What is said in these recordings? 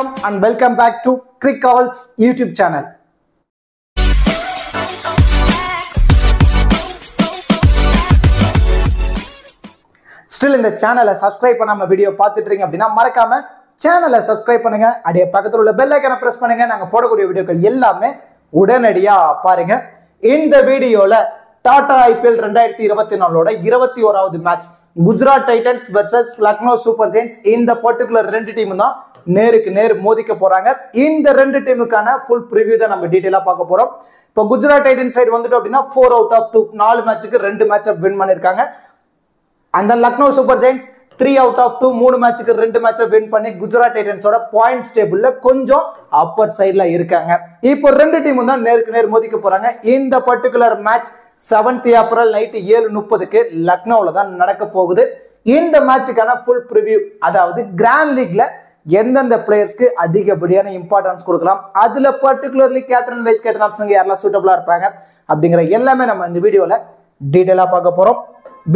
Vanakkam and welcome back to Crickowls YouTube channel. Still in the channel subscribe பண்ணாம video பார்த்துட்டு இருக்கீங்க அப்படினா மறக்காம சேனலை subscribe பண்ணுங்க. அப்படியே பக்கத்துல உள்ள bell icon press பண்ணுங்க. நாங்க போடக்கூடிய வீடியோக்கள் எல்லாமே உடனடியா பாருங்க. இந்த வீடியோல டாடா IPL 2024 ஓட 21வது match Gujarat Titans versus Lucknow Super Giants இந்த particular ரெண்டு டீம் தான் நேருக்கு நேர் மோதிக்க போறாங்க. இந்த ரெண்டு டீமுக்கான full preview தான் நம்ம டீடைலா பார்க்க போறோம். இப்போ Gujarat Titans சைடு வந்துட்டோம் அப்படினா 4 out of 2 4 மேட்ச்க்கு 2 மேட்சை வின் பண்ணிருக்காங்க. And then Lucknow Super Giants 3 out of 2 3 மேட்ச்க்கு 2 மேட்சை வின் பண்ணி Gujarat Titans ஓட பாயிண்ட்ஸ் டேபிள்ல கொஞ்சம் அப்பர் சைடுல இருக்காங்க. இப்போ ரெண்டு டீமும் தான் நேருக்கு நேர் மோதிக்க போறாங்க. இந்த particular match 7th April night 7:30க்கு லக்னோவில் தான் நடக்க போகுது. இந்த மேட்சுக்கான ஃபுல் ப்ரிவியூ, அதாவது கிராண்ட் லீக்ல எந்தெந்த பிளேயர்ஸ்க்கு அதிகப்படியான இம்பார்ட்டன்ஸ் கொடுக்கலாம், அதுல பர்டிகுலர்லி கேப்டன் வைஸ் கேப்டன் ஆப்ஷனுக்கு யாரெல்லாம் சூட்டபிளா இருப்பாங்க அப்படிங்கிற எல்லாமே நம்ம இந்த வீடியோல டீடைலா பார்க்க போறோம்.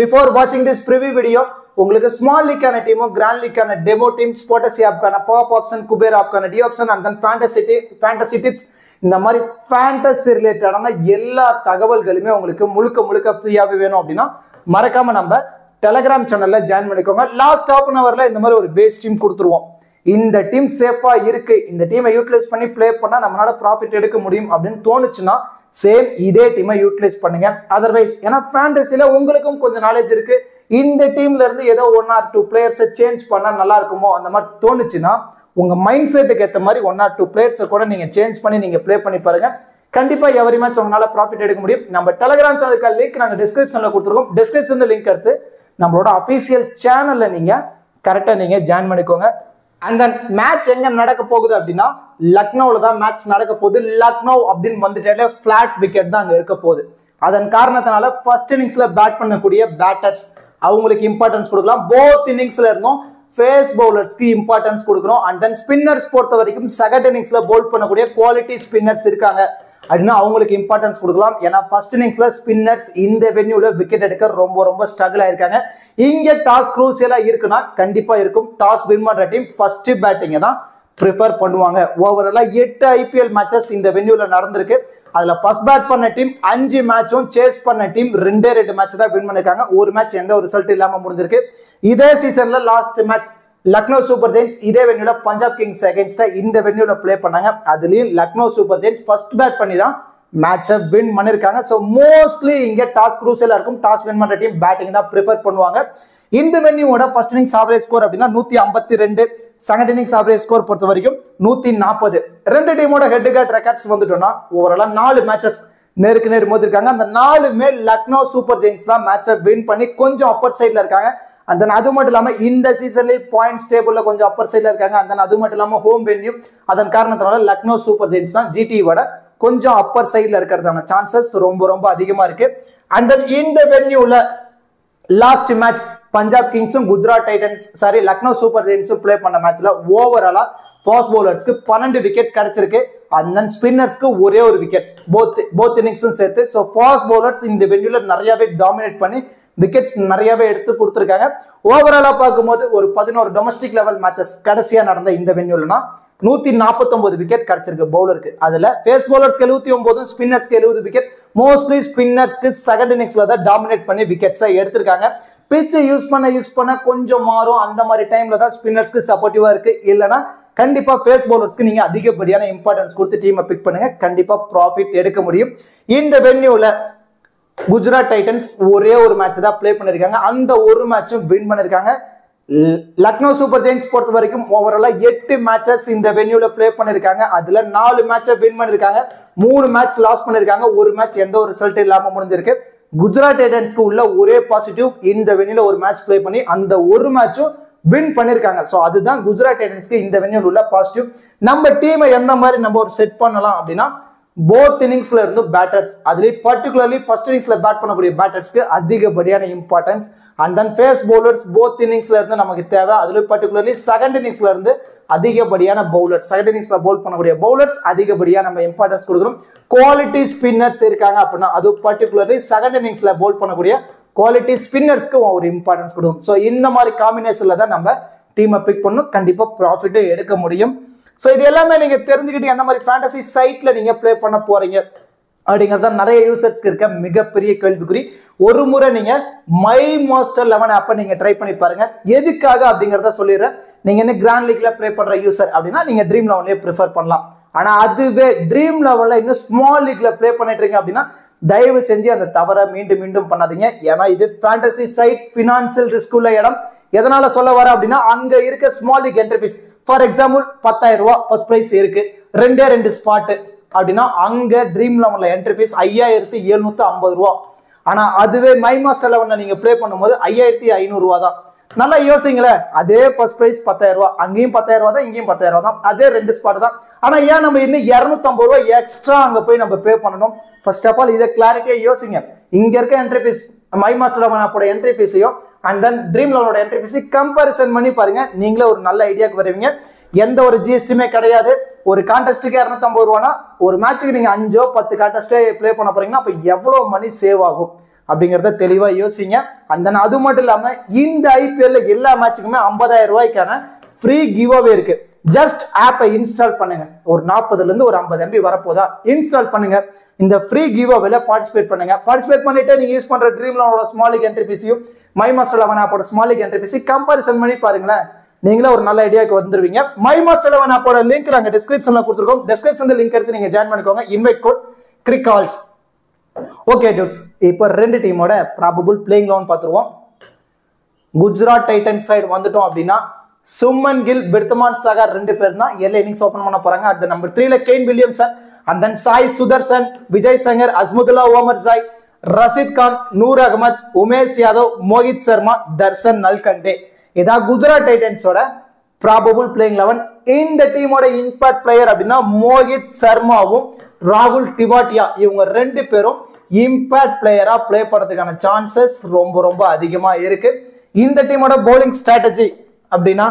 பிஃபோர் வாட்சிங் திஸ் ப்ரிவியூ வீடியோ, உங்களுக்கு ஸ்மால் லீக்கான டீமும் கிராண்ட் லீக்கான டெமோ டீம், ஸ்போர்டசி ஆப்கான பாப் ஆப்ஷன், குபேர் ஆப்கான டி option and then fantasy tips, இந்த மாதிரி ஃபேண்டசி ரிலேட்டடான எல்லா தகவல்களுமே உங்களுக்கு முழுக்க ஃப்ரீயாவே வேணும் அப்படின்னா மறக்காம நம்ம டெலிகிராம் சேனல்ல ஜாயின் பண்ணிக்கோங்க. லாஸ்ட் half an hourல இந்த மாதிரி ஒரு பேஸ் டீம் கொடுத்துருவோம். இந்த டீம் சேஃபா இருக்கு, இந்த டீமை யூட்டிலைஸ் பண்ணி பிளே பண்ணா நம்மளால ப்ராஃபிட் எடுக்க முடியும் அப்படின்னு தோணுச்சுன்னா சேம் இதே டீமை யூட்டிலைஸ் பண்ணுங்க. அதர்வைஸ் ஏன்னா ஃபேண்டசில உங்களுக்கும் கொஞ்சம் நாலேஜ் இருக்கு, இந்த டீம்ல இருந்து ஏதோ 1 or 2 பிளேயர்ஸை சேஞ்ச் பண்ணா நல்லா இருக்குமோ அந்த மாதிரி தோணுச்சுன்னா உங்க மைண்ட் செட்டுக்கு ஏற்ற மாதிரி 1 or 2 பிளேயர்ஸை கூட நீங்க சேஞ்ச் பண்ணி நீங்க பிளே பண்ணி பாருங்க. கண்டிப்பா எவரி மேட்ச் உங்களால ப்ராஃபிட் எடுக்க முடியும். நம்ம டெலிகிராம் சேனலுக்கு லிங்க் நாங்க டிஸ்கிரிப்ஷன்ல கொடுத்துருக்கோம். டிஸ்கிரிப்ஷன்ல லிங்க் எடுத்து நம்மளோட அஃபீஷியல் சேனல்ல நீங்க கரெக்டா நீங்க ஜாயின் பண்ணிக்கோங்க. அண்ட் தென் மேட்ச் எங்க நடக்க போகுது அப்படின்னா லக்னோல தான் மேட்ச் நடக்க போகுது. லக்னோ அப்படின்னு வந்துட்டாலே பிளாட் விக்கெட் தான் அங்க இருக்க போகுது. அதன் காரணத்தினால ஃபர்ஸ்ட் இன்னிங்ஸ்ல பேட் பண்ணக்கூடிய பேட்டர்ஸ் அவங்களுக்கு இம்பார்ட்டன்ஸ் கொடுக்கலாம். போத் இன்னிங்ஸ்ல இருந்தும் ஃபேஸ் பவுலர்ஸ்க்கு இம்பார்ட்டன்ஸ் கொடுக்கணும். அண்ட் தென் ஸ்பின்னர்ஸ் பொறுத்த வரைக்கும் செகண்ட் இன்னிங்ஸ்ல பவுல் பண்ணக்கூடிய குவாலிட்டி ஸ்பின்னர்ஸ் இருக்காங்க அப்படின்னா அவங்களுக்கு இம்பார்ட்டன்ஸ் கொடுக்கலாம். ஏன்னா ஃபர்ஸ்ட் இன்னிங்ஸ்ல ஸ்பின்னர்ஸ் இந்த வென்யூல விக்கெட் எடுக்க ரொம்ப ஸ்ட்ரகிள் ஆயிருக்காங்க. இங்க டாஸ் குரூசியலா இருக்குன்னா கண்டிப்பா இருக்கும். டாஸ் வின் பண்ற டீம் ஃபர்ஸ்ட் பேட்டிங்கை தான் ப்ரிஃபர் பண்ணுவாங்க. ஓவராலா 8 IPL மேட்சஸ் இந்த வென்யூல நடந்திருக்கு. அதுல ஃபர்ஸ்ட் பேட் பண்ண டீம் 5 மேட்சும், சேஸ் பண்ண டீம் 2 மேட்ச் தான் வின் பண்ணிருக்காங்க. ஒரு மேட்ச் எந்த ஒரு ரிசல்ட் இல்லாம முடிஞ்சிருக்கு. இதே சீசன்ல last match Lucknow Super Giants இதே வென்யூல பஞ்சாப் கிங்ஸ் அகைன்ஸ்டா இந்த வென்யூல பிளே பண்ணாங்க. அதுலயும் Lucknow Super Giants first bat பண்ணி தான் மேட்சை வின் பண்ணிருக்காங்க. ஸோ மோஸ்ட்லி இங்க டாஸ் குரூசியலா இருக்கும். டாஸ் வின் பண்ற டீம் பேட்டிங் தான் ப்ரிஃபர் பண்ணுவாங்க. இந்த வென்யூவோட ஃபர்ஸ்ட் இன்னிங்ஸ் ஆவரேஜ் ஸ்கோர் அப்படின்னா 152, செகண்ட் இன்னிங்ஸ் ஆவரேஜ் ஸ்கோர் பொறுத்த வரைக்கும் 140. ரெண்டு டீமோட ஹெட் டு ஹெட் ரெக்கார்ட்ஸ் வந்துட்டோம்னா ஓவராலா 4 மேட்சஸ் நேருக்கு நேர் மோதிருக்காங்க. அந்த 4மே லக்னோ சூப்பர் ஜெயின்ஸ் தான் மேட்சை வின் பண்ணி கொஞ்சம் அப்பர் சைட்ல இருக்காங்க. அண்ட் தென் அது மட்டும் இல்லாம இந்த சீசன்ல பாயிண்ட்ஸ் டேபிள்ல கொஞ்சம் அப்பர் சைட்ல இருக்காங்க. அண்ட் தென் அது மட்டும் இல்லாம ஹோம் வென்யூ, அதன் காரணத்தினால லக்னோ சூப்பர் ஜெயின்ஸ் தான் ஜிடியோட கொஞ்சம் அப்பர் சைட்ல இருக்கிறதான சான்சஸ் ரொம்ப அதிகமா இருக்கு. அண்ட் தென் இந்த வென்யூல லாஸ்ட் மேட்ச் பஞ்சாப் கிங்ஸும் குஜராத் டைட்டன்ஸ் லக்னோ சூப்பர் ஜெயின்ஸும் பிளே பண்ண மேட்ச்ல ஓவராலா ஃபாஸ்ட் பவுலர்ஸ்க்கு 12 விக்கெட் கிடைச்சிருக்கு. அண்ட் தென் ஸ்பின்னர்ஸ்க்கு ஒரே ஒரு விக்கெட், போத் இன்னிங்ஸும் சேர்த்து. ஸோ ஃபாஸ்ட் பவுலர்ஸ் இந்த வென்யூல நிறையவே டாமினேட் பண்ணி விக்கெட்ஸ் நிறையவே எடுத்து கொடுத்துருக்காங்க. ஓவராலா பார்க்கும்போது ஒரு 11 டொமஸ்டிக் லெவல் மேட்சஸ் கடைசியா நடந்த இந்த வென்யூலனா 149 விக்கெட் கிடைச்சிருக்கு பவுலருக்கு. அதுல ஃபேஸ் பவுலர்ஸ்க்கு 79, ஸ்பின்னர்ஸ்க்கு 70 விக்கெட். மோஸ்ட்லி ஸ்பின்னர்ஸ்க்கு செகண்ட் இன்னிங்ஸ்ல தான் டாமினேட் பண்ணி விக்கெட்ஸை எடுத்திருக்காங்க. பிட்ச் யூஸ் பண்ண கொஞ்சம் மாறும். அந்த மாதிரி டைம்ல தான் ஸ்பின்னர்ஸ்க்கு சப்போர்ட்டிவா இருக்கு. இல்லைன்னா கண்டிப்பா ஃபேஸ் பவுலர்ஸ்க்கு நீங்க அதிகப்படியான இம்பார்ட்டன்ஸ் கொடுத்து டீமை பிக் பண்ணுங்க. கண்டிப்பா ப்ராஃபிட் எடுக்க முடியும். இந்த வென்யூல குஜராத் டைட்டன்ஸ் ஒரே ஒரு மேட்ச் தான் பிளே பண்ணிருக்காங்க. அந்த ஒரு மேட்சும் வின் பண்ணிருக்காங்க. லக்னோ சூப்பர் ஜெயின்ஸ் பொறுத்த வரைக்கும் ஓவராலா 8 மேட்சஸ் இந்த வென்யூல பிளே பண்ணிருக்காங்க. அதுல 4 மேட்சை வின் பண்ணிருக்காங்க, 3 மேட்ச் லாஸ் பண்ணிருக்காங்க, ஒரு மேட்ச் எந்த ஒரு ரிசல்ட் இல்லாம முடிஞ்சிருக்கு. குஜராத் டைட்டன்ஸ்க்கு உள்ள ஒரே பாசிட்டிவ், இந்த வென்யூல ஒரு மேட்ச் பிளே பண்ணி அந்த ஒரு மேட்சும் வின் பண்ணிருக்காங்க. ஸோ அதுதான் குஜராத் டைட்டன்ஸ்க்கு இந்த வென்யூல உள்ள பாசிட்டிவ். நம்ம டீமை எந்த மாதிரி நம்ம ஒரு செட் பண்ணலாம் அப்படின்னா போத் இன்னிங்ஸ்ல இருந்து பேட்டர்ஸ், அதுலேயும் பர்டிகுலர்லி ஃபர்ஸ்ட் இன்னிங்ஸ்ல பேட் பண்ணக்கூடிய பேட்டர்ஸ்க்கு அதிகப்படியான importance. And then pace bowlers both இன்னிங்ஸ்ல இருந்து நமக்கு தேவை. அதுலேயும் பர்டிகுலர்லி செகண்ட் இன்னிங்ஸ்ல இருந்து அதிகப்படியான பவுலர்ஸ், செகண்ட் இன்னிங்ஸ்ல பவுல் பண்ணக்கூடிய பவுலர்ஸ் அதிகப்படியா நம்ம இம்பார்ட்டன்ஸ் கொடுக்கணும். குவாலிட்டி ஸ்பின்னர்ஸ் இருக்காங்க அப்படின்னா அது பர்டிகுலர்லி செகண்ட் இன்னிங்ஸ்ல பவுல் பண்ணக்கூடிய குவாலிட்டி ஸ்பின்னர்ஸ்க்கு ஒரு இம்பார்ட்டன்ஸ் கொடுக்கும். ஸோ இந்த மாதிரி காம்பினேஷன்ல தான் நம்ம டீமை பிக் பண்ணணும். கண்டிப்பா ப்ராஃபிட்டும் எடுக்க முடியும். ஸோ இது எல்லாமே நீங்க தெரிஞ்சுக்கிட்டு எந்த மாதிரி ஃபேண்டசி சைட்ல நீங்க ப்ளே பண்ண போறீங்க அப்படிங்கிறத நிறைய யூசர்ஸ்க்கு இருக்க மிகப்பெரிய கேள்விக்குறி. ஒரு முறை நீங்க மை மாஸ்டர் 11 ஆப்பை நீங்க ட்ரை பண்ணி பாருங்க. எதுக்காக அப்படிங்கிறத சொல்லிடுறேன். நீங்க என்ன கிராண்ட் லீக்ல ப்ளே பண்ற யூசர் அப்படின்னா நீங்க ட்ரீம் 11 ப்ரிஃபர் பண்ணலாம். ஆனா அதுவே ட்ரீம் லெவல்ல இன்னும் ஸ்மால் லீக்ல ப்ளே பண்ணிட்டு இருக்கீங்க அப்படின்னா தயவு செஞ்சு அந்த தவறை மீண்டும் மீண்டும் பண்ணாதீங்க. ஏன்னா இது ஃபேண்டசி சைட், பினான்சியல் ரிஸ்க் உள்ள இடம். எதனால சொல்ல வர அப்படின்னா அங்க இருக்க small league entry fee for example 10,000 ரூபாய் ஃபர்ஸ்ட் பிரைஸ் இருக்கு, 2 ஸ்பாட் அப்படின்னா அங்க ட்ரீம் லெவல்ல என்ட்ரி ஃபீஸ் 5,750 ரூபாய். ஆனா அதுவே மை மாஸ்டர் 11 நீங்க ப்ளே பண்ணும்போது 5,500 ரூபாய் தான். நல்லா யோசிங்களேன், அதே ஃபர்ஸ்ட் பிரைஸ் 10,000 ரூபாய், அங்கேயும் 10,000 ரூபாய் தான், இங்கேயும் 10,000 ரூபாய் தான், அதே 2 ஸ்பாட் தான். ஆனா ஏன் நம்ம இன்னும் 250 ரூபாய் எக்ஸ்ட்ரா அங்க போய் நம்ம பே பண்ணணும்? ஃபர்ஸ்ட் ஆஃப் ஆல் இதை கிளாரிட்டியா யோசிங்க. இங்க இருக்க entry fees my master 11 entry ஃபீஸையும் அண்ட் தென் ட்ரீம் லெவலோட என்ட்ரி ஃபீஸை கம்பேரிசன் பண்ணி பாருங்க. நீங்களே ஒரு நல்ல ஐடியாக்கு வருவீங்க. எந்த ஒரு ஜிஎஸ்டியுமே கிடையாது. ஒரு கான்டெஸ்ட்டுக்கு 250 ரூபானா ஒரு மேட்சுக்கு நீங்க 5-10 கான்டெஸ்டே ப்ளே பண்ண போறீங்கன்னா அப்ப எவ்வளவு மணி சேவ் ஆகும் அப்படிங்கறத தெளிவா யோசிங்க. அண்ட் தென் அது மட்டும் இல்லாம இந்த ஐபிஎல்ல எல்லா மேட்சுக்குமே 50,000 ரூபாய்க்கான ஃப்ரீ கிவ் அவே இருக்கு. ஜஸ்ட் ஆப்பை இன்ஸ்டால் பண்ணுங்க. ஒரு 40ல இருந்து ஒரு 50 MB வரப்போதா, இன்ஸ்டால் பண்ணுங்க. இந்த ஃப்ரீ கிவ் அவேல பார்ட்டிசிபேட் பண்ணுங்க. பார்ட்டிசிபேட் பண்ணிட்டு நீங்க யூஸ் பண்ற ட்ரீம் லெவலோட ஸ்மால் லீக் என்ட்ரி ஃபீஸையும் மை மாஸ்டர் 11 ஆப்போட ஸ்மால் லீக் என்ட்ரி ஃபீஸை கம்பேரிசன் பண்ணி பாருங்களேன். நீங்களே ஒரு நல்ல ஐடியாக்கு வந்துருவீங்க. மை மாஸ்டர் 11 ஆப்போட லிங்க் நாங்க டிஸ்கிரிப்ஷன்ல கொடுத்துருக்கோம். டிஸ்கிரிப்ஷன்ல லிங்க் எடுத்து நீங்க ஜாயின் பண்ணிக்கோங்க. இன்வைட் கோட் கிரிகால்ஸ். ஓகே டூட்ஸ், இப்போ ரெண்டு டீமோட ப்ராபபிள் பிளேயிங் 11 பார்த்துருவோம். குஜராத் டைட்டன்ஸ் சைடு வந்துட்டோம் அப்படின்னா சுமன் கில், பிர்தமான் சாகர் 2 பேர் தான் எல்ல இன்னிங்ஸ் ஓபன் பண்ண போறாங்க. அடுத்த நம்பர் 3ல Kane Williamson and then Sai Sudharsan, Vijay Shankar, Azmatullah Omarzai, Rashid Khan, Noor Ahmad, Umesh Yadav, Mohit Sharma, Darshan Nalkande. இதா குஜராத் டைட்டன்ஸோட ப்ராபபிள் பிளேயிங் 11. இந்த டீமோட இம்பாக்ட் பிளேயர் அப்படின்னா மோஹித் சர்மாவும் ராகுல் திவாட்டியா, இவங்க 2 பேரும் இம்பாக்ட் பிளேயரா பிளே பண்றதுக்கான சான்சஸ் ரொம்ப ரொம்ப அதிகமா இருக்கு. இந்த டீமோட பவுலிங் ஸ்ட்ராட்டஜி அப்படின்னா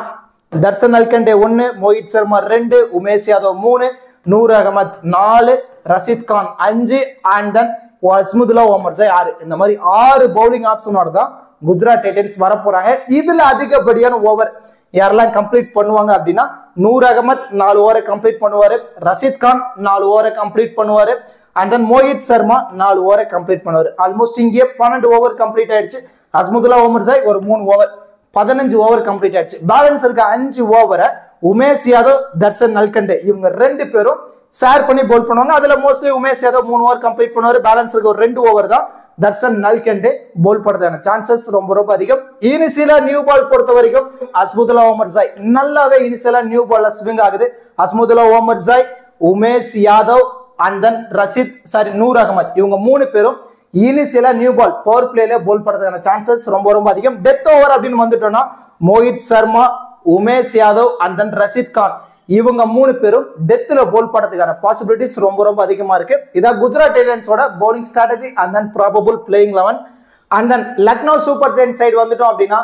Darshan Nalkande 1, Mohit Sharma 2, Umesh Yadav 3, Noor Ahmad 4, Rashid Khan 5 and then Azmatullah Omarzai 6. இந்த மாதிரி 6 பவுலிங் ஆப்ஷனோட தான் குஜராத் டைட்டன்ஸ் வர போறாங்க. இதுல அதிகப்படியான ஓவர் யாரெல்லாம் கம்ப்ளீட் பண்ணுவாங்க அப்படின்னா நூர் அகமது 4 ஓவரை கம்ப்ளீட் பண்ணுவாரு, ரஷீத் கான் 4 ஓவரை கம்ப்ளீட் பண்ணுவாரு அண்ட் தென் மோஹித் சர்மா 4 ஓவரை கம்ப்ளீட் பண்ணுவாரு. ஆல்மோஸ்ட் இங்கே 12 ஓவர் கம்ப்ளீட் ஆயிடுச்சு. அஸ்முதுல்லா ஓமர் ஜாய் ஒரு 3 ஓவர், 15 ஓவர் கம்ப்ளீட் ஆயிடுச்சு. பேலன்ஸ் இருக்க 5 ஓவரை உமேஷ் யாதவ், தர்சன் நல்கண்டே இவங்க 2 பேரும் ஷேர் பண்ணி பவுல் பண்ணுவாங்க. அதுல mostly Umesh Yadav 3 over complete பண்ணுவாரு. பேலன்ஸ் இருக்க ஒரு 2 ஓவர் தான் தர்சன் நல்கண்டே பவுல் பண்றதுக்கான சான்சஸ் ரொம்ப ரொம்ப அதிகம். இனிஷியலா நியூ பால் பொறுத்த வரைக்கும் அஸ்முதுல்லா ஓமர் ஜாய் நல்லாவே இனிஷியலா நியூ பால்ல ஸ்விங் ஆகுது. Azmatullah Omarzai, Umesh Yadav and then Noor Ahmad இவங்க 3 பேரும் இனிஷியலா நியூ பால் பவர் பிளேல பவுல் பண்றதுக்கான சான்சஸ் ரொம்ப ரொம்ப அதிகம். டெத் ஓவர் அப்படின்னு வந்துட்டோம்னா மோஹித் சர்மா, உமேஷ் யாதவ் அண்ட் தென் ரஷீத் கான் இவங்க 3 பேரும் டெத்ல பவுல் பண்றதுக்கான பாசிபிலிட்டிஸ் ரொம்ப ரொம்ப அதிகமா இருக்கு. இதான் குஜராத் டைட்டன்ஸோட bowling strategy and then probable playing 11. And then Lucknow Super Giants side வந்துட்டோம் அப்படின்னா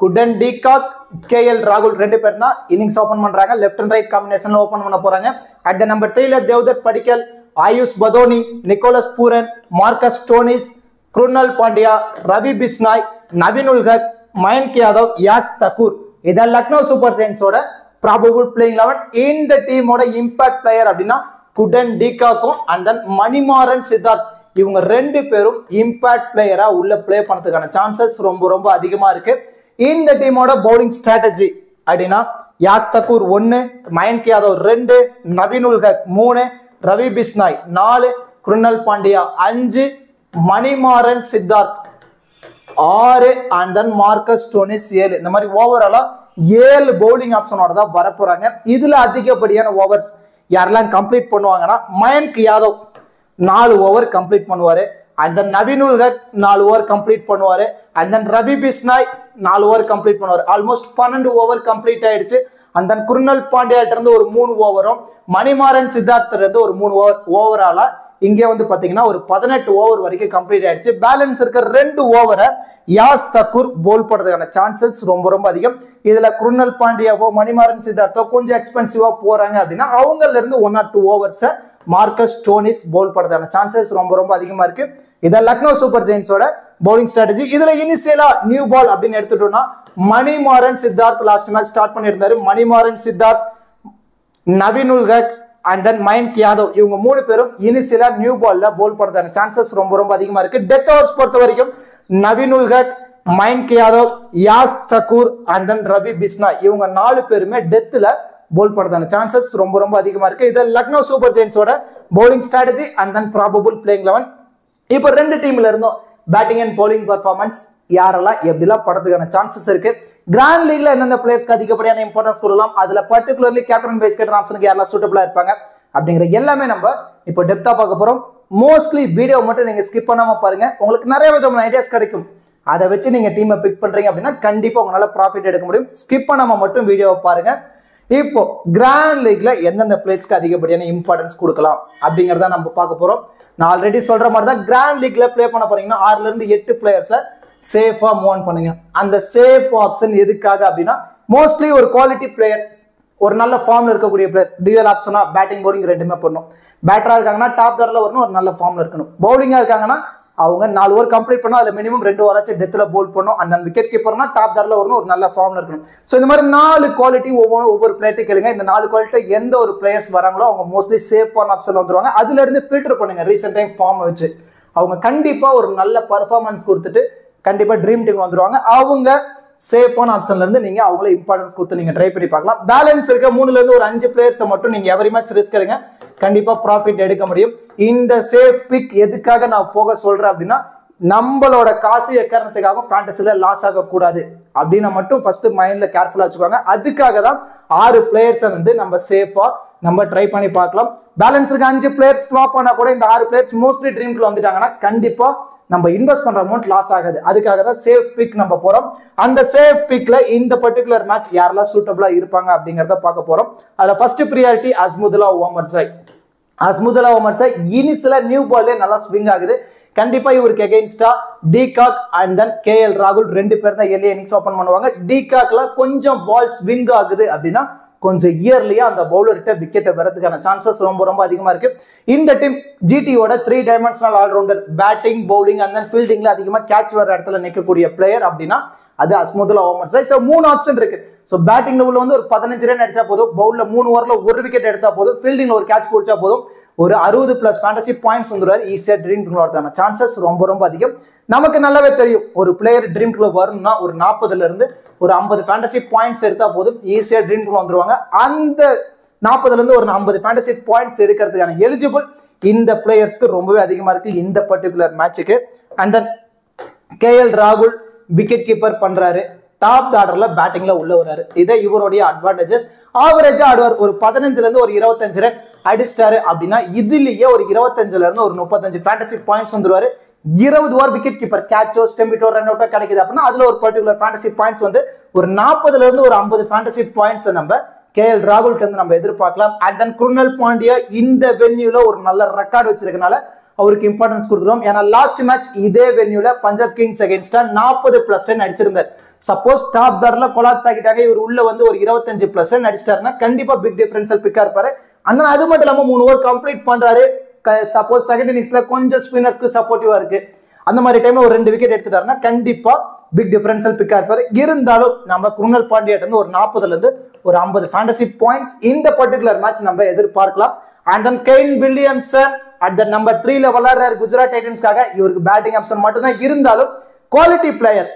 குடன் டிகாக், கேஎல் ராகுல் 2 பேர் தான் இன்னிங்ஸ் ஓபன் பண்றாங்க. லெஃப்ட் அண்ட் ரைட் காம்பினேஷன்ல ஓபன் பண்ண போறாங்க. அட் த நம்பர் 3ல Devdutt Padikkal, Ayush Badoni, Nicholas Pooran, Marcus Stoinis, Krunal Pandya, Ravi Bishnoi, Naveen ul Haq, Mayank Yadav, Yash Thakur. இதான் லக்னோ சூப்பர் ஜெயின்ஸோட ப்ராபபிள் பிளேயிங் 11. இந்த டீமோட இம்பாக்ட் பிளேயர் அப்படின்னா குடன் டிகாக்கும் அண்ட் தென் மணிமாறன் சித்தார்த் இவங்க 2 பேரும் இம்பாக்ட் பிளேயரா உள்ள பிளே பண்ணதுக்கான சான்சஸ் ரொம்ப ரொம்ப அதிகமா இருக்கு. இந்த டீமோட பவுலிங் ஸ்ட்ராட்டஜி அப்படின்னா Yash Thakur 1, Mayank Yadav 2, Naveen ul Haq 3, Ravi Bishnoi 4, Krunal Pandya 5, Manimaran Siddharth 6 and then Marcus Stoinis 7. இந்த மாதிரி ஓவராலா 7 பவுலிங் ஆப்ஷனோட தான் வர போறாங்க. இதுல அதிகப்படியான ஓவர்ஸ் யாரெல்லாம் கம்ப்ளீட் பண்ணுவாங்கன்னா மயன்க் யாதவ் 4 ஓவர் கம்ப்ளீட் பண்ணுவாரு and then Naveen ul Haq 4 over complete பண்ணுவாரு and then Ravi Bishnoi 4 over complete பண்ணுவாரு. ஆல்மோஸ்ட் 12 ஓவர் கம்ப்ளீட் ஆயிடுச்சு. அண்ட் தென் குருணால் பாண்டியாட்ட இருந்து ஒரு 3 ஓவரும், மணிமாறன் சித்தார்த்த இருந்து ஒரு 3 ஓவர், ஓவராலா இங்கே வந்து பாத்தீங்கன்னா ஒரு 18 ஓவர் வரைக்கும் கம்ப்ளீட் ஆயிடுச்சு. பேலன்ஸ் இருக்க 2 ஓவரை யாஸ் தக்கூர் பவுல் பண்றதுக்கான சான்சஸ் ரொம்ப ரொம்ப அதிகம். இதுல குருணால் பாண்டியாவோ மணிமாறன் சித்தார்த்தோ கொஞ்சம் எக்ஸ்பென்சிவா போறாங்க அப்படின்னா அவங்கல இருந்து 1 or 2 overs Marcus Stoinis bowl பண்றதுக்கான சான்சஸ் ரொம்ப ரொம்ப அதிகமா இருக்கு. இத லக்னோ சூப்பர் ஜெயின்ஸோட பவுலிங் ஸ்ட்ராட்டஜி. இதுல இனிஷியலா நியூ பால் அப்படின்னு எடுத்துட்டோம்னா Manimaran Siddharth last match start பண்ணியிருந்தாரு. மணிமாறன் சித்தார்த் நவீன் உல் ஹக் அண்ட் தென் மயங்க் யாதவ் இவங்க 3 பேரும் இனிஷியலா நியூ பால்ல போல் பண்றதுக்கான சான்சஸ் ரொம்ப அதிகமா இருக்கு. டெத் ஓவர்ஸ் பொறுத்த வரைக்கும் நவீன் உல் ஹக், மயங்க் யாதவ், யாஸ் தக்கூர் அண்ட் தென் ரவி பிஸ்னாய் இவங்க 4 பேருமே டெத்ல போல் பண்றதுக்கான சான்சஸ் ரொம்ப அதிகமா இருக்கு. இது லக்னோ சூப்பர் ஜெயின்ஸோட bowling strategy and then probable playing 11. இப்போ 2 டீம்ல இருந்தோம் பேட்டிங் அண்ட் bowling பெர்ஃபார்மன்ஸ் யாரெல்லாம் எப்படிலாம் படுறதுக்கான சான்சஸ் இருக்கு, கிராண்ட் லீக்ல எந்தெந்த பிளேயர்ஸ்க்கு அதிகப்படியான இம்பார்ட்டன்ஸ் கொடுக்கலாம், அதுல பர்டிகுலர்லி கேப்டன் வைஸ் கேப்டன் ஆப்ஷனுக்கு யாரெல்லாம் சூட்டபிளா இருப்பாங்க அப்படிங்கிற எல்லாமே நம்ம இப்போ டெப்தா பார்க்க போறோம். மோஸ்ட்லி வீடியோ மட்டும் நீங்க ஸ்கிப் பண்ணாம பாருங்க, உங்களுக்கு நிறைய விதமான ஐடியாஸ் கிடைக்கும். அதை வச்சு நீங்க டீமை பிக் பண்றீங்க அப்படின்னா கண்டிப்பா உங்களால ப்ராஃபிட் எடுக்க முடியும். ஸ்கிப் பண்ணாம மட்டும் வீடியோவை பாருங்க. இப்போ கிராண்ட் லீக்ல எந்தெந்த பிளேயர்ஸ்க்கு அதிகப்படியான இம்பார்ட்டன்ஸ் கொடுக்கலாம் அப்படிங்கறத நம்ம பார்க்க போறோம். நான் ஆல்ரெடி சொல்ற மாதிரி தான் கிராண்ட் லீக்ல பிளே பண்ண போறீங்கன்னா 6ல இருந்து 8 பிளேயர்ஸை சேஃபா மூவ் ஆன் பண்ணுங்க. அந்த சேஃப் ஆப்ஷன் எதுக்காக அப்படின்னா மோஸ்ட்லி ஒரு குவாலிட்டி பிளேயர், ஒரு நல்ல ஃபார்ம்ல இருக்கக்கூடிய பிளேயர், டியூவல் ஆப்ஷனா பேட்டிங் பவுலிங் ரெண்டுமே பண்ணும். பேட்டரா இருக்காங்கன்னா டாப் தரல வரணும், ஒரு நல்ல ஃபார்ம்ல இருக்கணும். பவுலிங்கா இருக்காங்கன்னா அவங்க 4 ஓவர் கம்ப்ளீட் பண்ணா அதுல மினிமம் 2 ஓவராச்சும் டெத்ல போல் பண்ணும். அந்த விக்கெட் கீப்பர்னா டாப் தரல வரணும், ஒரு நல்ல ஃபார்ம்ல இருக்கணும். ஸோ இந்த மாதிரி 4 குவாலிட்டி ஒவ்வொரு பிளேயர்ட்டு கேளுங்க. இந்த 4 குவாலிட்டி எந்த ஒரு பிளேயர்ஸ் வராங்களோ அவங்க மோஸ்ட்லி சேஃபான ஆப்ஷன் வந்துருவாங்க. அதுல இருந்து ஃபில்டர் பண்ணுங்க ரீசெண்ட் டைம் ஃபார்ம் வச்சு. அவங்க கண்டிப்பா ஒரு நல்ல பர்ஃபார்மன்ஸ் கொடுத்துட்டு கண்டிப்பா ட்ரீம் டீம் வந்துருவாங்க. அவங்க சேஃபான ஆப்ஷன்ல இருந்து நீங்க அவங்கள இம்பார்ட்டன்ஸ் கொடுத்து நீங்க ட்ரை பண்ணி பார்க்கலாம். பேலன்ஸ் இருக்க 3ல இருந்து ஒரு 5 பிளேயர்ஸ் மட்டும் நீங்க எவரி மேட்ச் ரிஸ்க் எடுங்க, கண்டிப்பா ப்ராஃபிட் எடுக்க முடியும். இந்த சேஃப் பிக் எதுக்காக நான் போக சொல்றேன் அப்படின்னா நம்மளோட காசு எக்காரணத்துக்காக ஃபேண்டசில லாஸ் ஆகக்கூடாது அப்படின்னு மட்டும் ஃபர்ஸ்ட் மைண்ட்ல கேர்ஃபுல்லா வச்சுக்கோங்க. அதுக்காக தான் 6 பிளேயர்ஸை வந்து நம்ம சேஃபா நம்ம ட்ரை பண்ணி பார்க்கலாம். பேலன்ஸ் இருக்க 5 பிளேயர்ஸ் ஃபிளாப் பண்ணா கூட இந்த 6 பிளேயர்ஸ் மோஸ்ட்லி ட்ரீம்க்குள்ள வந்துட்டாங்கன்னா கண்டிப்பா நம்ம இன்வெஸ்ட் பண்ற அமௌண்ட் லாஸ் ஆகாது. அதுக்காக தான் சேஃப் பிக் நம்ம போறோம். அந்த சேஃப் பிக்ல இந்த பர்டிகுலர் மேட்ச் யாரெல்லாம் சூட்டபிளா இருப்பாங்க அப்படிங்கறத பார்க்க போறோம். அதுல ஃபர்ஸ்ட் பிரியாரிட்டி அஸ்முதுல்லா ஓமர்ஸை. அஸ்முதுல்லா ஓமர்ஸை இனிஷியலா நியூ பால்லே நல்லா ஸ்விங் ஆகுது. கண்டிப்பா இவருக்கு எகெயின்ஸ்டா டிகாக் அண்ட் தென் KL ராகுல் 2 பேர் தான் எர்லி இன்னிங்ஸ் ஓபன் பண்ணுவாங்க. டிகாக்ல கொஞ்சம் பால் ஸ்விங் ஆகுது அப்படின்னா கொஞ்சம் இயர்லியா அந்த பவுலர்கிட்ட விக்கெட்டை வரதுக்கான சான்சஸ் ரொம்ப அதிகமா இருக்கு. இந்த டீம் ஜிடியோட 3 dimensional all rounder, batting bowling and then ஃபீல்டிங்ல அதிகமா கேட்ச் வர இடத்துல நிற்கக்கூடிய பிளேயர் அப்படின்னா அது அஸ்முதுல்லா ஓமர்ஸை. ஸோ 3 ஆப்ஷன் இருக்கு. ஸோ பேட்டிங் லெவலில் வந்து ஒரு 15 ரன் அடிச்சா போதும், பவுல்ல 3 ஓவர்ல 1 விக்கெட் எடுத்தா போதும், ஃபீல்டிங்ல ஒரு கேட்ச் பிடிச்சா போதும், ஒரு 60+ ஃபேண்டசி பாயிண்ட்ஸ் வந்துருவாரு. ஈஸியா ட்ரீம் டீம் வரதுக்கான சான்சஸ் ரொம்ப அதிகம். நமக்கு நல்லாவே தெரியும் ஒரு பிளேயர் ட்ரீம் டீம் வரணும்னா ஒரு 40ல இருந்து ஒரு 50 ஃபேண்டசி பாயிண்ட்ஸ் எடுத்தா போதும் ஈஸியா ட்ரீம் டீம் வந்துருவாங்க. அந்த 40ல இருந்து ஒரு 50 ஃபேண்டசி பாயிண்ட்ஸ் எடுக்கிறதுக்கான எலிஜிபிள் இந்த பிளேயர்ஸ்க்கு ரொம்பவே அதிகமா இருக்கு இந்த பர்டிகுலர் மேட்சுக்கு. அண்ட் தென் KL ராகுல் விக்கெட் கீப்பர் பண்றாரு, டாப் ஆர்டர்ல பேட்டிங்ல உள்ள வராரு. இதை இவருடைய அட்வான்டேஜஸ். ஆவரேஜா ஆடுவார், ஒரு 15ல இருந்து ஒரு 25 ரன் அடிச்சிட்டாரு அப்படின்னா இதுலயே ஒரு 25ல இருந்து ஒரு 35 ஃபேண்டசி பாயிண்ட்ஸ் வந்துருவாரு. 20 ஓவர் விக்கெட் கீப்பர் கேட்சோ ஸ்டெம்பிட்டோ ரன் அவுட்டோ கிடைக்குது அப்படின்னா அதுல ஒரு பர்டிகுலர் ஃபேண்டசி பாயிண்ட்ஸ் வந்து ஒரு 40ல இருந்து ஒரு 50 ஃபேண்டசி பாயிண்ட்ஸ் நம்ம KL ராகுல் இருந்து நம்ம எதிர்பார்க்கலாம். அண்ட் தென் குருணல் பாண்டியா இந்த வென்யூல ஒரு நல்ல ரெக்கார்டு வச்சிருக்கனால அவருக்கு இம்பார்ட்டன்ஸ் கொடுத்துருவோம். ஏன்னா லாஸ்ட் மேட்ச் இதே வென்யூல பஞ்சாப் கிங்ஸ் அகைன்ஸ்டா 40+ ரன் அடிச்சிருந்தார். சப்போஸ் டாப் தரல கொலாப்ஸ் ஆகிட்டாங்க, இவர் உள்ள வந்து ஒரு 25+ ரன் அடிச்சிட்டாருன்னா கண்டிப்பா பிக் டிஃபரன்ஷியல் பிக்கா இருப்பாரு. அந்த அது மட்டும் இல்லாம 3 ஓவர் கம்ப்ளீட் பண்றாரு. சப்போஸ் செகண்ட் இன்னிங்ஸ்ல கொஞ்சம் ஸ்பின்னர்ஸ்க்கு சப்போர்ட்டிவா இருக்கு, அந்த மாதிரி டைம்ல ஒரு 2 விக்கெட் எடுத்துட்டாருன்னா கண்டிப்பா பிக் டிஃபரன்ஷியல் பிக்கா இருப்பாரு. இருந்தாலும் நம்ம குருணல் பாண்டியா இருந்து ஒரு 40ல இருந்து ஒரு 50 ஃபேண்டசி பாயிண்ட்ஸ் இந்த பர்டிகுலர் மேட்ச் நம்ம எதிர்பார்க்கலாம். And then Kane Williamson at the number 3ல விளையாடுறாரு குஜராத் டைட்டன்ஸ்க்காக. இவருக்கு பேட்டிங் ஆப்ஷன் மட்டும் தான் இருந்தாலும் குவாலிட்டி பிளேயர்,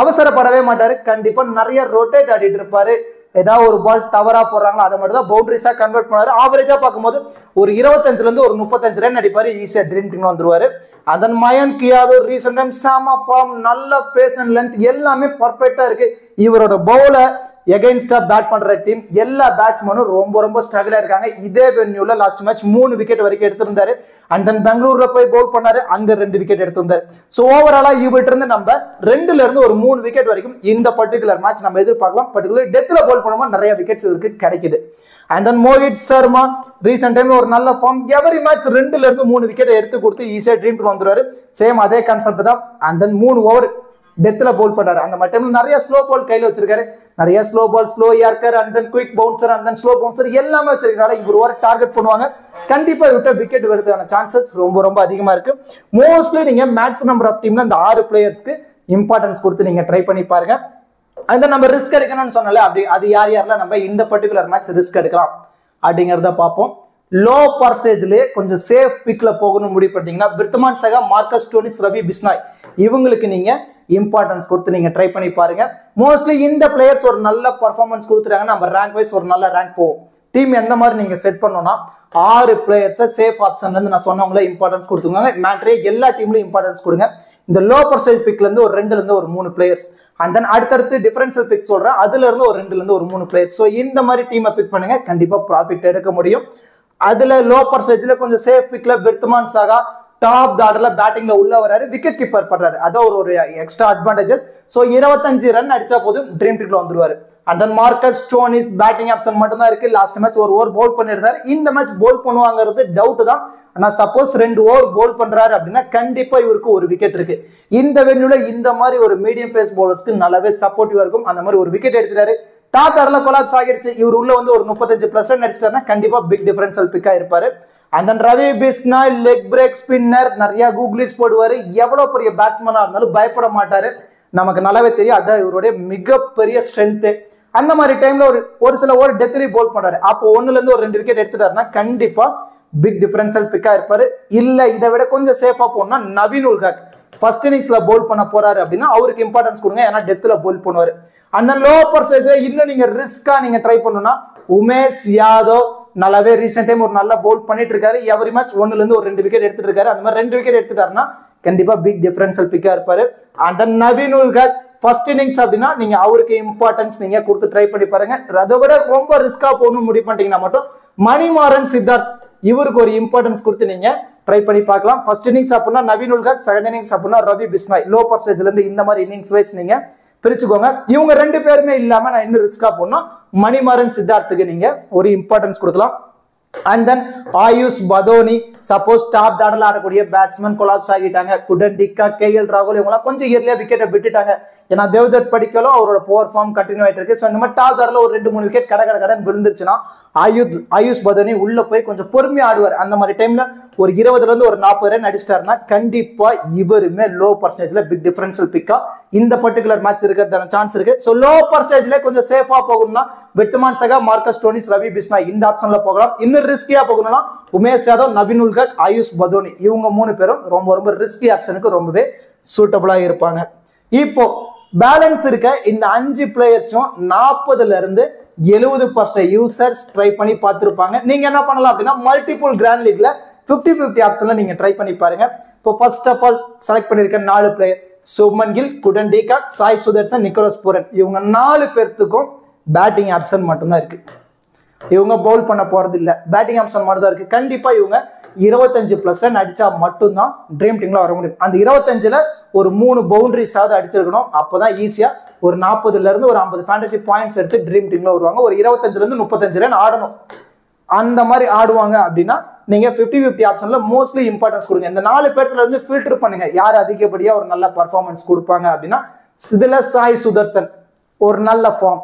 அவசரப்படவே மாட்டாரு. கண்டிப்பா நிறைய ரொட்டேட் ஆடிட்டு இருப்பாரு. ஏதாவது ஒரு பால் தவறா போடுறாங்களோ அதை மட்டும் தான் பவுண்டரிஸா கன்வெர்ட் பண்ணாரு. ஆவரேஜா பார்க்கும்போது ஒரு 25ல இருந்து ஒரு 35 ரன் அடிப்பாரு. ஈஸியா ட்ரீம் டீம் வந்துருவாரு. அதன் மயங்க் யாதவ் ரீசெண்ட் டைம் சாமா ஃபார்ம், நல்ல பேஸ் அண்ட் லென்த் எல்லாமே பர்ஃபெக்டா இருக்கு. இவரோட பவுலர் எகைன்ஸ்டா பேட் பண்ற டீம் எல்லா பேட்ஸ்மேனும் ரொம்ப ஸ்ட்ரகிளா இருக்காங்க. இதே வென்யூல லாஸ்ட் மேட்ச் 3 விக்கெட் வரைக்கும் எடுத்திருந்தாரு. அண்ட் தென் பெங்களூர்ல போய் பவுல் பண்ணாரு, அங்க 2 விக்கெட் எடுத்திருந்தாரு. சோ ஓவராலா இவர்கிட்ட இருந்து நம்ம 2ல இருந்து ஒரு 3 விக்கெட் வரைக்கும் இந்த பர்டிகுலர் மேட்ச் நம்ம எதிர்பார்க்கலாம். பர்டிகுலர் டெத்ல பவுல் பண்ணும்போது நிறைய விக்கெட்ஸ் இவருக்கு கிடைக்குது. And then Mohit Sharma recent டைம்ல ஒரு நல்ல ஃபார்ம், எவரி மேட்ச் 2ல இருந்து 3 விக்கெட் எடுத்து கொடுத்து ஈஸியா ட்ரீம் டீம் வந்துருவாரு. சேம் அதே கான்செப்ட் தான். அண்ட் தென் 3 ஓவர் டெத்ல பவுல் பண்றாரு. அந்த மட்டும் நிறைய ஸ்லோ பால் கையில வச்சிருக்காரு. நிறைய slow ball, slow yorker and then quick bouncer and then slow bouncer எல்லாமே வச்சிருக்கனால இவர் ஓவர் டார்கெட் பண்ணுவாங்க. கண்டிப்பா இவர்கிட்ட விக்கெட் வரதுக்கான சான்சஸ் ரொம்ப அதிகமா இருக்கு. மோஸ்ட்லி நீங்க மேக்ஸிமம் நம்பர் ஆஃப் டீம்ல இந்த 6 பிளேயர்ஸ்க்கு இம்பார்ட்டன்ஸ் கொடுத்து நீங்க ட்ரை பண்ணி பாருங்க. அந்த நம்ம ரிஸ்க் எடுக்கணும்னு சொன்னால அப்படி அது யாரெல்லாம் நம்ம இந்த பர்டிகுலர் மேட்ச் ரிஸ்க் எடுக்கலாம் அப்படிங்கிறத பார்ப்போம். லோ பர்சன்டேஜ்லேயே கொஞ்சம் சேஃப் பிக்ல போகணும்னு முடிவு பண்ணிட்டீங்கன்னா விர்த்தமான் சகா, மார்க்கஸ் ஸ்டோனிஸ், ரவி பிஷ்னாய் இவங்களுக்கு நீங்க இம்பார்ட்டன்ஸ் கொடுத்து நீங்க ட்ரை பண்ணி பாருங்க. மோஸ்ட்லி இந்த பிளேயர்ஸ் ஒரு நல்ல பர்ஃபார்மன்ஸ் கொடுத்துறாங்க, நம்ம ரேங்க் வைஸ் ஒரு நல்ல ரேங்க் போவோம். டீம் எந்த மாதிரி நீங்க செட் பண்ணணும்னா 6 பிளேயர்ஸை சேஃப் ஆப்ஷன்ல இருந்து நான் சொன்னவங்கள இம்பார்ட்டன்ஸ் கொடுத்துங்க. மேட்ரே எல்லா டீம்லயும் இம்பார்ட்டன்ஸ் கொடுங்க. இந்த லோ பர்சன்டேஜ் பிக்ல இருந்து ஒரு 2ல இருந்து ஒரு 3 பிளேயர்ஸ், அண்ட் தென் அடுத்தடுத்து டிஃபரன்ஷியல் பிக் சொல்றேன், அதுல இருந்து ஒரு 2ல இருந்து ஒரு 3 பிளேயர்ஸ். ஸோ இந்த மாதிரி டீமை பிக் பண்ணுங்க, கண்டிப்பா ப்ராஃபிட் எடுக்க முடியும். அதுல லோ பர்சன்டேஜ்ல கொஞ்சம் சேஃப் பிக்ல விர்த்தமான் சகா டாப் ஆர்டர்ல பேட்டிங்ல உள்ள வராரு, விக்கெட் கீப்பர் பண்றாரு, அதான் ஒரு எக்ஸ்ட்ரா அட்வான்டேஜஸ். ஸோ 25 ரன் அடிச்சா போதும் ட்ரீம் டீம்ல வந்துருவாரு. And then Marcus Stoinis batting option மட்டும் தான் இருக்கு. லாஸ்ட் மேட்ச் ஒரு ஓவர் போல் பண்ணிருந்தாரு, இந்த மேட்ச் போல் பண்ணுவாங்கிறது டவுட் தான். ஆனா சப்போஸ் 2 ஓவர் போல் பண்றாரு அப்படின்னா கண்டிப்பா இவருக்கு ஒரு விக்கெட் இருக்கு. இந்த வென்யூல இந்த மாதிரி ஒரு மீடியம் பேஸ் பவுலர்ஸ்க்கு நல்லாவே சப்போர்ட்டிவா இருக்கும். அந்த மாதிரி ஒரு விக்கெட் எடுத்துட்டாரு. டாப் ஆர்டர்ல கொலாப்ஸ் ஆகிடுச்சு. இவர் உள்ள வந்து ஒரு 35+ ரன் அடிச்சிட்டாருன்னா கண்டிப்பா பிக் டிஃபரன்ஷியல் பிக்கா இருப்பாரு. And then Ravi Bishnoi leg break spinner, நிறைய கூகுளிஸ் போடுவாரு. எவ்வளவு பெரிய பேட்ஸ்மேனா இருந்தாலும் பயப்பட மாட்டாரு, நமக்கு நல்லாவே தெரியும். அதான் இவருடைய மிகப்பெரிய ஸ்ட்ரென்த். அந்த மாதிரி டைம்ல ஒரு சில ஓவர் டெத்லி போல் பண்றாரு, அப்போ 1ல இருந்து ஒரு 2 விக்கெட் எடுத்துட்டாருன்னா கண்டிப்பா பிக் டிஃபரன்ஷியல் பிக்கா இருப்பாரு. இல்ல இதை விட கொஞ்சம் சேஃபா போனா நவீன் உல் ஹக் ஃபர்ஸ்ட் இன்னிங்ஸ்ல போல் பண்ண போறாரு அப்படின்னா அவருக்கு இம்பார்ட்டன்ஸ் கொடுங்க, ஏன்னா டெத்ல போல் பண்ணுவாரு. அந்த லோ பர்சன்டேஜ் இன்னும் நீங்க ரிஸ்கா நீங்க ட்ரை பண்ணணும்னா உமேஷ் யாதவ் நல்லாவே ரீசெண்ட் டைம் ஒரு நல்ல போல் பண்ணிட்டு இருக்காரு. எவரி மேட்ச் 1ல இருந்து ஒரு 2 விக்கெட் எடுத்துட்டு இருக்காரு. அந்த மாதிரி 2 விக்கெட் எடுத்துட்டாருன்னா கண்டிப்பா பிக் டிஃபரன்ஷியல் பிக்கா இருப்பாரு. அந்த நவீன் உல் ஹக் ஃபர்ஸ்ட் இன்னிங்ஸ் அப்படின்னா நீங்க அவருக்கு இம்பார்ட்டன்ஸ் நீங்க கொடுத்து ட்ரை பண்ணி பாருங்க. அதை விட ரொம்ப ரிஸ்கா போகணும்னு முடிவு பண்ணிட்டீங்கன்னா மட்டும் மணிமாறன் சித்தார்த் இவருக்கு ஒரு இம்பார்ட்டன்ஸ் கொடுத்து நீங்க ட்ரை பண்ணி பார்க்கலாம். ஃபர்ஸ்ட் இன்னிங்ஸ் அப்படின்னா நவீன் உல் ஹக், செகண்ட் இன்னிங்ஸ் அப்படின்னா ரவி பிஷ்னாய். லோ பர்சன்டேஜ்ல இருந்து இந்த மாதிரி இன்னிங்ஸ் வைஸ் நீங்க பிரிச்சுக்கோங்க. இவங்க 2 பேருமே இல்லாம நான் இன்னும் ரிஸ்கா போனா மணிமாறன் சித்தார்த்துக்கு நீங்க ஒரு இம்பார்ட்டன்ஸ் கொடுக்கலாம். And then Ayush Badoni, suppose top ஆர்டர்ல ஆடக்கூடிய பேட்ஸ்மேன் கொலாப்ஸ் ஆகிட்டாங்க. குடன் டிக்கா, கேஎல் ராகுல் இவங்கலாம் கொஞ்சம் இயர்லியா விக்கெட்டை விட்டுட்டாங்க. ஏன்னா தேவ்தத் படிக்கலும் அவரோட புவர் ஃபார்ம் கண்டினியூ ஆயிட்டு இருக்கு. ஸோ இந்த மாதிரி டாப் ஆர்டர்ல ஒரு 2-3 விக்கெட் கடன் விழுந்துருச்சுன்னா ஆயுஷ் பதோனி உள்ள போய் கொஞ்சம் பொறுமையா ஆடுவார். அந்த மாதிரி டைம்ல ஒரு 20ல இருந்து ஒரு 40 ரன் அடிச்சிட்டாருன்னா கண்டிப்பா இவருமே லோ பர்சன்டேஜ்ல பிக் டிஃபரன்ஷியல் பிக்கா இந்த பர்டிகுலர் மேட்ச் இருக்கிறதான சான்ஸ் இருக்கு. ஸோ லோ பர்சன்டேஜ்ல கொஞ்சம் சேஃபா போகணும்னா விர்த்தமான் சகா, மார்க்கஸ் ஸ்டோனிஸ், ரவி பிஷ்னாய் இந்த ஆப்ஷன்ல போகலாம். இன்னும் ரிஸ்கியா போகணும்னா உமேஷ் யாதவ், நவீன் உல் ஹக், ஆயுஷ் பதோனி இவங்க 3 பேரும் ரொம்ப ரிஸ்கி ஆப்ஷனுக்கு ரொம்பவே சூட்டபிளா இருப்பாங்க. இப்போ பேலன்ஸ் இருக்க இந்த 5 பிளேயர்ஸும் 40ல இருந்து 70% யூசர்ஸ் ட்ரை பண்ணி பார்த்துருப்பாங்க. நீங்க என்ன பண்ணலாம் அப்படின்னா மல்டிபிள் கிராண்ட் லீக்ல 50-50 ஆப்ஷன்ல நீங்க ட்ரை பண்ணி பாருங்க. இப்போ ஃபர்ஸ்ட் ஆஃப் ஆல் செலக்ட் பண்ணிருக்க 4 player Shubman Gill, Quinton de Kock, Sai Sudharsan, Nicholas Pooran இவங்க 4 பேர்த்துக்கும் பேட்டிங் ஆப்ஷன் மட்டும்தான் இருக்கு. இவங்க பவுல் பண்ண போறது இல்ல, பேட்டிங் ஆப்ஷன் மட்டும் தான் இருக்கு. கண்டிப்பா இவங்க 25+ ரன் அடிச்சா மட்டும்தான் ட்ரீம் டீம்ல வர முடியும். அந்த 25ல ஒரு 3 பவுண்டரிஸாவது அடிச்சிருக்கணும். அப்போதான் ஈஸியா ஒரு 40ல இருந்து ஒரு 50 ஃபேண்டசி பாயிண்ட்ஸ் எடுத்து ட்ரீம் டீம்ல வருவாங்க. ஒரு 25ல இருந்து 35 ரன் ஆடணும். அந்த மாதிரி ஆடுவாங்க அப்படின்னா நீங்க 50-50 ஆப்ஷன்ல மோஸ்ட்லி இம்பார்ட்டன்ஸ் கொடுங்க. இந்த 4 பேர்த்துல இருந்து ஃபில்டர் பண்ணுங்க யார் அதிகப்படியா ஒரு நல்ல பர்ஃபார்மன்ஸ் கொடுப்பாங்க அப்படின்னா இதுல சாய் சுதர்சன் ஒரு நல்ல ஃபார்ம்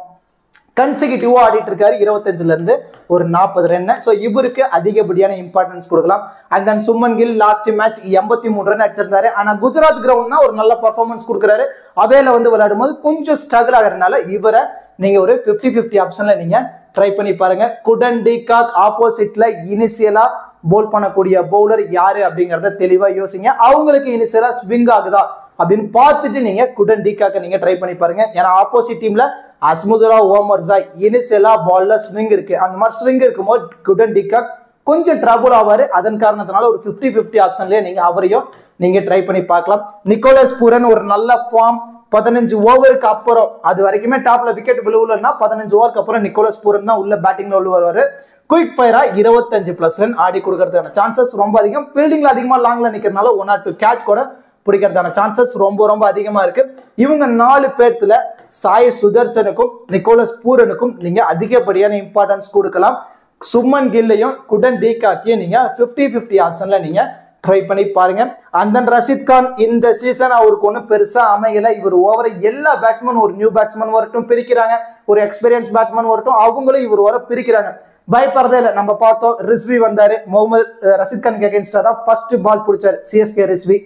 கன்சிக்யூட்டிவா ஆடிட்டு இருக்காரு. 25ல இருந்து ஒரு 40 ரன். ஸோ இவருக்கு அதிகப்படியான இம்பார்ட்டன்ஸ் கொடுக்கலாம். And then Shubman Gill last match 83 run அடிச்சிருந்தாரு. ஆனா குஜராத் கிரவுண்ட்னா ஒரு நல்ல பர்ஃபார்மன்ஸ் கொடுக்குறாரு. அவையில வந்து விளையாடும் போது கொஞ்சம் ஸ்ட்ரகிள் ஆகிறதுனால இவரை நீங்க ஒரு 50-50 ஆப்ஷன்ல நீங்க ட்ரை பண்ணி பாருங்க. குடன் டிகாக் ஆப்போசிட்ல இனிஷியலா போல் பண்ணக்கூடிய பவுலர் யாரு அப்படிங்கறத தெளிவா யோசிங்க. அவங்களுக்கு இனிஷியலா ஸ்விங் ஆகுதா அப்படின்னு பார்த்துட்டு நீங்க குடன் டிகாக்க நீங்க ட்ரை பண்ணி பாருங்க. ஏன்னா ஆப்போசிட் டீம்ல அஸ்முதுல்லா ஓமர் ஜாய் இனிஷியலா பால்ல ஸ்விங் இருக்கு. அந்த மாதிரி ஸ்விங் இருக்கும்போது குடன் டிகாக் கொஞ்சம் ட்ரபுள் ஆவாரு. அதன் காரணத்தினால ஒரு 50-50 ஆப்ஷன்லயே நீங்க அவரையும் நீங்க ட்ரை பண்ணி பார்க்கலாம். நிக்கோலஸ் பூரன் ஒரு நல்ல ஃபார்ம். 15 ஓவருக்கு அப்புறம் அது வரைக்குமே டாப்ல விக்கெட் விழுவலன்னா 15 ஓவருக்கு அப்புறம் நிக்கோலஸ் பூரன் தான் உள்ள பேட்டிங்ல உள்ள வருவாரு. குயிக் ஃபயரா 25+ ரன் ஆடி கொடுக்கறதுக்கான சான்சஸ் ரொம்ப அதிகம். ஃபீல்டிங்ல அதிகமா லாங்ல நிக்கிறதுனால 1 or 2 கேட்ச் கூட பிடிக்கிறதான சான்சஸ் ரொம்ப அதிகமா இருக்கு. இவங்க 4 பேர்த்துல சாய் சுதர்சனுக்கும் நிக்கோலஸ் பூரனுக்கும் நீங்க அதிகப்படியான இம்பார்ட்டன்ஸ் கொடுக்கலாம். சுப்மன் கில்லையும் குடன் டிகாக்கையும் நீங்க 50-50 ஆப்ஷன்ல நீங்க ட்ரை பண்ணி பாருங்க. அண்ட் தென் ரஷீத் கான் இந்த சீசன் அவருக்கு ஒன்றும் பெருசா அமையல. இவர் ஓவர எல்லா பேட்ஸ்மேன் ஒரு நியூ பேட்ஸ்மேன் வரட்டும் பிரிக்கிறாங்க, ஒரு எக்ஸ்பீரியன்ஸ் பேட்ஸ்மேன் வரட்டும் அவங்களும் இவர் வர பிரிக்கிறாங்க. பயப்படுறதே இல்லை. நம்ம பார்த்தோம் ரிஸ்வி வந்தாரு, முகமது ரஷீத் கான் அகேன்ஸ்டா தான் ஃபர்ஸ்ட் பால் பிடிச்சாரு சிஎஸ்கே ரிஸ்வி,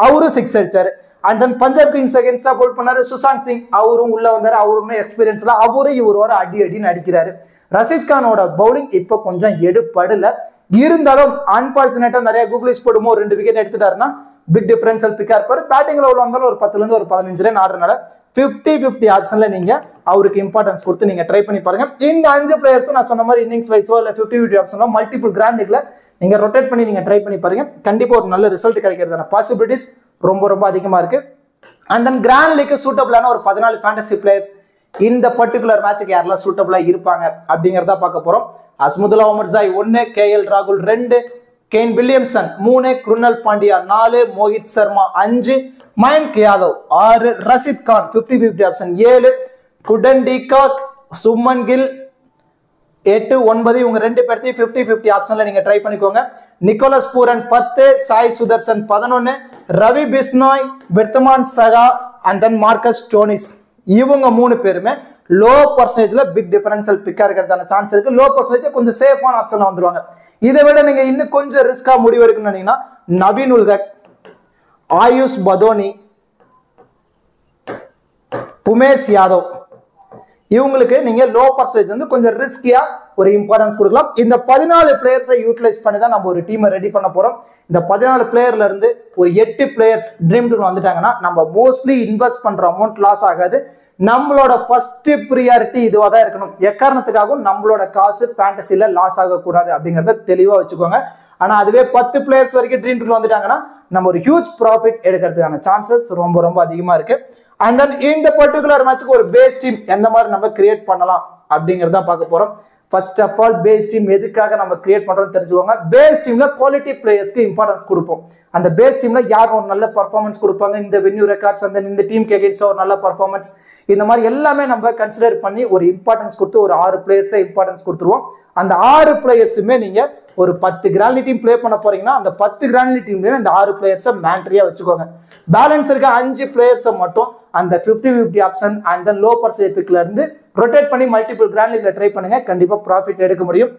அவரும் 6 அடிச்சாரு. அண்ட் தென் பஞ்சாப் கிங்ஸ் அகேன்ஸ்டா போல் பண்ணாரு சுஷாந்த் சிங், அவரும் உள்ள வந்தாரு, அவருமே எக்ஸ்பீரியன்ஸ்ல அவரும் இவர் வர அடி அடின்னு அடிக்கிறாரு. ரஷீத் கானோட பவுலிங் இப்போ கொஞ்சம் எடுப்படல, இருந்தாலும் அன்பார்ச்சுனேட்டா நிறைய கூகுளிஸ் போடுமோ 2 விக்கெட் எடுத்துட்டாருன்னா பிக் டிஃபரன்ஷியல் பிக்கா இருப்பாரு. பேட்டிங்ல உள்ள வந்தாலும் ஒரு 10ல இருந்து ஒரு 15 ரன் ஆடுறதுனால 50-50 ஆப்ஷன்ல நீங்க அவருக்கு இம்பார்ட்டன்ஸ் கொடுத்து நீங்க ட்ரை பண்ணி பாருங்க. இந்த 5 பிளேயர்ஸும் நான் சொன்ன மாதிரி இன்னிங்ஸ் வைஸோ இல்ல 50-50 ஆப்ஷனோ மல்டிபிள் கிராண்ட் லீக்ல நீங்க ரொட்டேட் பண்ணி நீங்க ட்ரை பண்ணி பாருங்க. கண்டிப்பா ஒரு நல்ல ரிசல்ட் கிடைக்கிறதான பாசிபிலிட்டிஸ் ரொம்ப ரொம்ப அதிகமா இருக்கு. அண்ட் தென் கிராண்ட் லீக் சூட்டபிளான ஒரு 14 ஃபேண்டசி பிளேயர்ஸ் இந்த பர்டிகுலர் மேட்சுக்கு யாரெல்லாம் சூட்டபிளா இருப்பாங்க அப்படிங்கறத பார்க்க போறோம். அஸ்முதுல்லா உமர்சாய் 1, KL ராகுல் 2, Kane Williamson 3, Krunal Pandya 4, Mohit Sharma 5, Mayank Yadav 6, Rashid Khan 50-50 option 7, Quinton de Kock, Shubman Gill 8, 9 இவங்க 2 பேர்த்தையும் 50-50 ஆப்ஷன்ல நீங்க ட்ரை பண்ணிக்கோங்க. நிக்கோலஸ் பூரன் 10, சாய் சுதர்சன் 11, ரவி பிஸ்னாய், விர்த்தமான் சகா அண்ட் தென் மார்க்கஸ் ஸ்டோனிஸ் இவங்க 3 பேருமே லோ பர்சன்டேஜ்ல பிக் டிஃபரன்ஷியல் பிக்கா இருக்கிறதான சான்ஸ் இருக்கு. லோ பர்சன்டேஜ் கொஞ்சம் சேஃபான ஆப்ஷன்ல வந்துருவாங்க. இதை விட நீங்க இன்னும் கொஞ்சம் ரிஸ்கா முடிவு எடுக்கணும்னு நினைச்சீங்கன்னா நவீன் உல்ஹக், ஆயுஷ் பதோனி, உமேஷ் யாதவ் இவங்களுக்கு நீங்க லோ பர்சன்டேஜ் வந்து கொஞ்சம் ரிஸ்கியா ஒரு இம்பார்ட்டன்ஸ் கொடுக்கலாம். இந்த 14 பிளேயர்ஸை யூட்டிலைஸ் பண்ணி தான் நம்ம ஒரு டீமை ரெடி பண்ண போறோம். இந்த 14 பிளேயர்ல இருந்து ஒரு 8 பிளேயர்ஸ் ட்ரீம் டீம் வந்துட்டாங்கன்னா நம்ம மோஸ்ட்லி இன்வெஸ்ட் பண்ற அமௌண்ட் லாஸ் ஆகாது. நம்மளோட ஃபர்ஸ்ட் ப்ரியாரிட்டி இதுவாக தான் இருக்கணும். எக்காரணத்துக்காகவும் நம்மளோட காசு ஃபேண்டசில லாஸ் ஆகக்கூடாது அப்படிங்கறத தெளிவா வச்சுக்கோங்க. ஆனா அதுவே 10 பிளேயர்ஸ் வரைக்கும் ட்ரீம் டீம் வந்துட்டாங்கன்னா நம்ம ஒரு ஹியூஜ் ப்ராஃபிட் எடுக்கிறதுக்கான சான்சஸ் ரொம்ப ரொம்ப அதிகமா இருக்கு. அண்ட் தென் இந்த பர்டிகுலர் மேட்சுக்கு ஒரு பேஸ் டீம் எந்த மாதிரி நம்ம கிரியேட் பண்ணலாம் அப்படிங்கறத பார்க்க போறோம். First of all base team எதுக்காக நம்ம கிரியேட் பண்றோம்னு தெரிஞ்சுக்கோங்க. பேஸ் டீம்ல குவாலிட்டி பிளேயர்ஸ்க்கு இம்பார்ட்டன்ஸ் கொடுப்போம். அந்த பேஸ் டீம்ல யார் ஒரு நல்ல பர்ஃபார்மன்ஸ் கொடுப்பாங்க, இந்த வென்யூ ரெக்கார்ட்ஸ் அந்த இந்த டீம் அகைன்ஸ்ட் ஒரு நல்ல பர்ஃபார்மன்ஸ், இந்த மாதிரி எல்லாமே நம்ம கன்சிடர் பண்ணி ஒரு இம்பார்ட்டன்ஸ் கொடுத்து ஒரு 6 பிளேயர்ஸை இம்பார்ட்டன்ஸ் கொடுத்துருவோம். அந்த 6 பிளேயர்ஸுமே நீங்க ஒரு 10 கிராண்ட்லி டீம் பிளே பண்ண போறீங்கன்னா அந்த 10 கிராண்ட்லி டீம்லயும் இந்த 6 பிளேயர்ஸை மேண்ட்ரியா வச்சுக்கோங்க. பேலன்ஸ் இருக்க 5 பிளேயர்ஸை மட்டும் அந்த 50-50 option and then low percentage பிக்ல இருந்து ரொட்டேட் பண்ணி மல்டிபிள் கிராண்ட் லீக்ல ட்ரை பண்ணுங்க. கண்டிப்பா ப்ராஃபிட் எடுக்க முடியும்.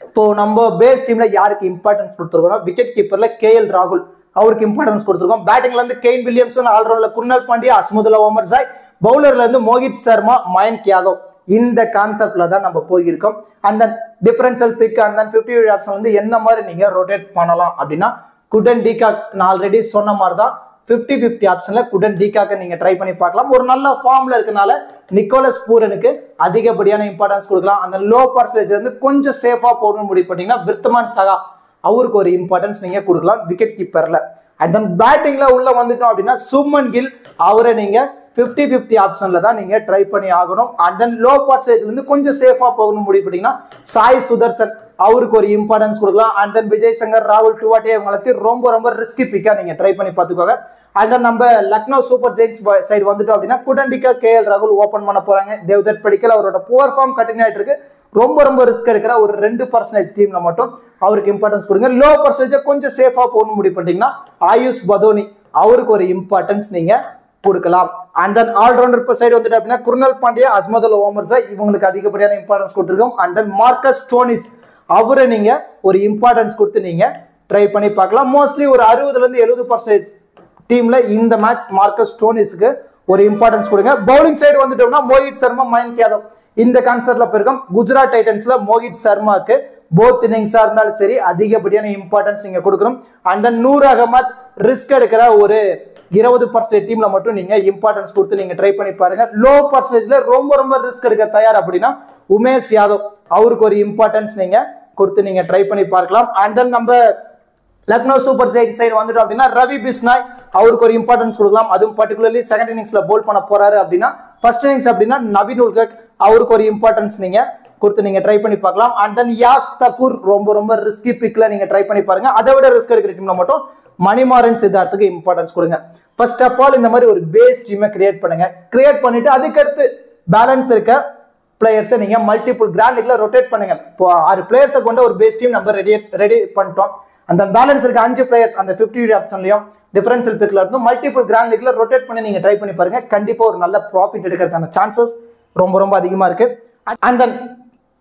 இப்போ நம்ம பேஸ் டீம்ல யாருக்கு இம்பார்ட்டன்ஸ் கொடுத்துருக்கோம், விக்கெட் கீப்பர்ல KL ராகுல் அவருக்கு இம்பார்ட்டன்ஸ் கொடுத்துருக்கோம். பேட்டிங்ல இருந்து கெயின் வில்லியம்சன், ஆல்ரவுண்ட்ல குருணல் பாண்டியா, அஸ்முதுல்லா உமர்சாய், பவுலர்ல இருந்து மோஹித் சர்மா, மயங்க் யாதவ் இந்த கான்செப்ட்ல தான் நம்ம போயிருக்கோம். அந்த differential big and then 50 option வந்து எந்த மாதிரி நீங்க ரொட்டேட் பண்ணலாம் அப்படின்னா குடன் டிகாக் நான் ஆல்ரெடி சொன்ன மாதிரி தான் 50-50 ஆப்ஷன்ல குடன் டிகாக்க நீங்க ட்ரை பண்ணி பார்க்கலாம். ஒரு நல்ல ஃபார்ம்ல இருக்கனால நிக்கோலஸ் பூரனுக்கு அதிகப்படியான இம்பார்ட்டன்ஸ் கொடுக்கலாம். அந்த லோ பர்சன்டேஜ் வந்து கொஞ்சம் சேஃபா போடணும்னு முடிவு பண்ணீங்கன்னா விர்த்தமான் சகா அவருக்கு ஒரு இம்பார்ட்டன்ஸ் நீங்க கொடுக்கலாம் விக்கெட் கீப்பர்ல. அண்ட் தென் பேட்டிங்ல உள்ள வந்துட்டோம் அப்படின்னா சுமன் கில் அவரை நீங்க 50-50 ஆப்ஷன்ல தான் நீங்க ட்ரை பண்ணி ஆகணும். அண்ட் தென் லோ பர்சன்டேஜ்ல இருந்து கொஞ்சம் சேஃபா போகணும் முடிவு பண்ணீங்கன்னா சாய் சுதர்சன் அவருக்கு ஒரு இம்பார்ட்டன்ஸ் கொடுக்கலாம். அண்ட் தென் விஜய் சங்கர், ராகுல் டுவாட்டே இவங்களுக்கு ரொம்ப ரொம்ப ரிஸ்கி பிக்கா நீங்க ட்ரை பண்ணி பார்த்துக்கோங்க. அண்ட் தென் நம்ம லக்னோ சூப்பர் ஜெயின்ஸ் சைடு வந்துட்டோம் அப்படின்னா குடண்டிகா KL ராகுல் ஓபன் பண்ண போறாங்க. தேவ்தத் படிக்கல் அவரோட புவர் ஃபார்ம் கண்டினியூ ஆயிட்டு இருக்கு. ரொம்ப ரொம்ப ரிஸ்க் எடுக்கிற ஒரு 2% டீம்ல மட்டும் அவருக்கு இம்பார்ட்டன்ஸ் கொடுங்க. லோ பர்சன்டேஜ் கொஞ்சம் சேஃபா போகணும் முடிவு பண்ணிட்டீங்கன்னா ஆயுஷ் பதோனி அவருக்கு ஒரு இம்பார்ட்டன்ஸ் நீங்க கொடுக்கலாம். அண்ட் தென் ஆல்ரவுண்டர் சைடு வந்துட்டு அப்படின்னா குருணல் பாண்டியா, அஸ்முதுல்லா உமர்சாய் இவங்களுக்கு அதிகப்படியான இம்பார்ட்டன்ஸ் கொடுத்துருக்கோம். அண்ட் தென் மார்க்கஸ் ஸ்டோனிஸ் அவரை நீங்க ஒரு இம்பார்ட்டன்ஸ் கொடுத்து நீங்க ட்ரை பண்ணி பார்க்கலாம். மோஸ்ட்லி ஒரு 60ல இருந்து 70% டீம்ல இந்த மேட்ச் மார்க்கஸ் ஸ்டோனிஸ்க்கு ஒரு இம்பார்ட்டன்ஸ் கொடுங்க. பவுலிங் சைடு வந்துட்டோம்னா மோஹித் சர்மா, மயங்க் யாதவ் இந்த கான்செப்ட்ல போயிருக்கோம். குஜராத் டைட்டன்ஸ்ல மோஹித் சர்மாக்கு போத் இன்னிங்ஸா இருந்தாலும் சரி அதிகப்படியான இம்பார்ட்டன்ஸ் நீங்க கொடுக்கணும். And then Noor Ahmad risk எடுக்கிற ஒரு 20% டீம்ல மட்டும் நீங்க இம்பார்ட்டன்ஸ் கொடுத்து நீங்க ட்ரை பண்ணி பாருங்க. லோ பர்சன்டேஜ்ல ரொம்ப ரொம்ப ரிஸ்க் எடுக்க தயார் அப்படின்னா உமேஷ் யாதவ் அவருக்கு ஒரு இம்பார்ட்டன்ஸ் நீங்க கொடுத்து நீங்க ட்ரை பண்ணி பார்க்கலாம். அண்ட் தென் நம்ம லக்னோ சூப்பர் ஜெயின்ஸ் சைடு வந்துட்டோம் அப்படின்னா ரவி பிஸ்னாய் அவருக்கு ஒரு இம்பார்ட்டன்ஸ் கொடுக்கலாம். அதுவும் பர்டிகுலர்லி செகண்ட் இன்னிங்ஸ்ல போல் பண்ண போறாரு அப்படின்னா ஃபர்ஸ்ட் இன்னிங்ஸ் அப்படின்னா நவீன் உல்ஹக் அவருக்கு ஒரு இம்பார்ட்டன்ஸ் நீங்க கொடுத்து நீங்க ட்ரை பண்ணி பார்க்கலாம். அண்ட் தென் யாஸ் தக்கூர் ரொம்ப ரொம்ப ரிஸ்கி பிக்ல நீங்க ட்ரை பண்ணி பாருங்க. அதை விட ரிஸ்க் எடுக்கிற டீம்ல மட்டும் மணிமாறன் சித்தார்த்துக்கு இம்பார்ட்டன்ஸ் கொடுங்க. ஃபர்ஸ்ட் ஆஃப் ஆல் இந்த மாதிரி ஒரு பேஸ் டீமை கிரியேட் பண்ணுங்க. கிரியேட் பண்ணிட்டு அதுக்கடுத்து பேலன்ஸ் இருக்க பிளேயர்ஸை நீங்க மல்டிபிள் கிராண்ட் லீக்ல ரொட்டேட் பண்ணுங்க. இப்போ 6 பிளேயர்ஸை கொண்ட ஒரு பேஸ் டீம் நம்ம ரெடி பண்ணிட்டோம். அந்த பேலன்ஸ் இருக்க 5 பிளேயர்ஸ் அந்த 50 ஆப்ஷன்லயும் டிஃபரன்ஷியல் பிக்ல இருந்து மல்டிபிள் கிராண்ட் லீக்ல ரொட்டேட் பண்ணி நீங்க ட்ரை பண்ணி பாருங்க. கண்டிப்பா ஒரு நல்ல ப்ராஃபிட் எடுக்கிறதுக்கான சான்சஸ் ரொம்ப ரொம்ப அதிகமா இருக்கு. And then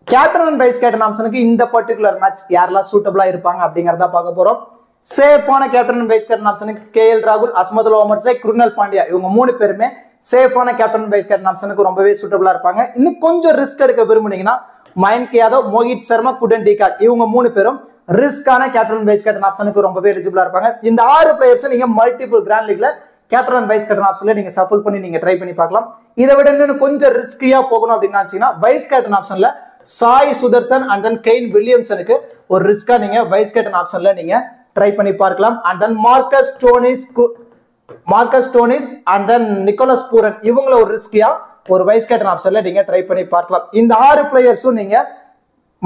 captain and vice captain ஆப்ஷனுக்கு இந்த பர்டிகுலர் மேட்ச் யாரெல்லாம் சூட்டபிளா இருப்பாங்க அப்படிங்கறத பார்க்க போறோம். சேஃபான கேப்டன் அண்ட் வைஸ் கேப்டன் ஆப்ஷனுக்கு KL ராகுல், அஸ்மதுல்லா உமர் ஷேக், குருணால் பாண்டியா இவங்க 3 பேருமே சேஃபான கேப்டன் அண்ட் வைஸ் கேப்டன் ஆப்ஷனுக்கு ரொம்பவே சூட்டபிளா இருப்பாங்க. இன்னும் கொஞ்சம் ரிஸ்க் எடுக்க விரும்புனீங்கன்னா மயங்க் யாதவ், மோஹித் சர்மா, குடன் டிகாக் இவங்க 3 பேரும் ரிஸ்கான கேப்டன் அண்ட் வைஸ் கேப்டன் ஆப்ஷனுக்கு ரொம்பவே எலிஜிபிளா இருப்பாங்க. இந்த 6 பிளேயர்ஸ் நீங்க மல்டிபிள் கிராண்ட் லீக்ல கேப்டன் அண்ட் வைஸ் கேப்டன் ஆப்ஷன்ல நீங்க சஃபல் பண்ணி நீங்க ட்ரை பண்ணி பார்க்கலாம். இதை விட இன்னும் கொஞ்சம் ரிஸ்கியா போகணும் அப்படின்னு நினைச்சீங்கன்னா வைஸ் கேப்டன் ஆப்ஷன்ல Sai Sudharsan and then Kane வில்லியம்சனுக்கு ஒரு ரிஸ்கா நீங்க வைஸ் கேப்டன் ஆப்ஷன்ல நீங்க ட்ரை பண்ணி பார்க்கலாம். And then Marcus Stoinis and then Nicholas Pooran இவங்கள ஒரு ரிஸ்கியா ஒரு வைஸ் கேப்டன் ஆப்ஷன்ல நீங்க ட்ரை பண்ணி பார்க்கலாம். இந்த 6 பிளேயர்ஸும் நீங்க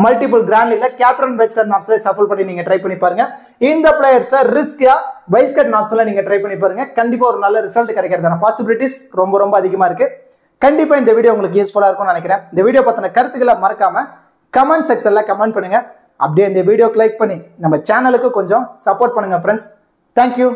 மல்டிபிள் கிராண்ட் லீக்ல கேப்டன் வைஸ் கேப்டன் ஆப்ஷன்ல சஃபல் பண்ணி நீங்க ட்ரை பண்ணி பாருங்க. இந்த பிளேயர்ஸை ரிஸ்கியா வைஸ் கேப்டன் ஆப்ஷன்ல நீங்க ட்ரை பண்ணி பாருங்க. கண்டிப்பா ஒரு நல்ல ரிசல்ட் கிடைக்கிறதான பாசிபிலிட்டிஸ் ரொம்ப ரொம்ப அதிகமா இருக்கு. கண்டிப்பா இந்த வீடியோ உங்களுக்கு யூஸ்ஃபுல்லா இருக்கும்னு நினைக்கிறேன். இந்த வீடியோ பத்தின கருத்துக்களை மறக்காம கமெண்ட் செக்ஷன்ல கமெண்ட் பண்ணுங்க. அப்படியே இந்த வீடியோக்கு லைக் பண்ணி நம்ம சேனலுக்கு கொஞ்சம் சப்போர்ட் பண்ணுங்க ஃப்ரெண்ட்ஸ். தேங்க்யூ.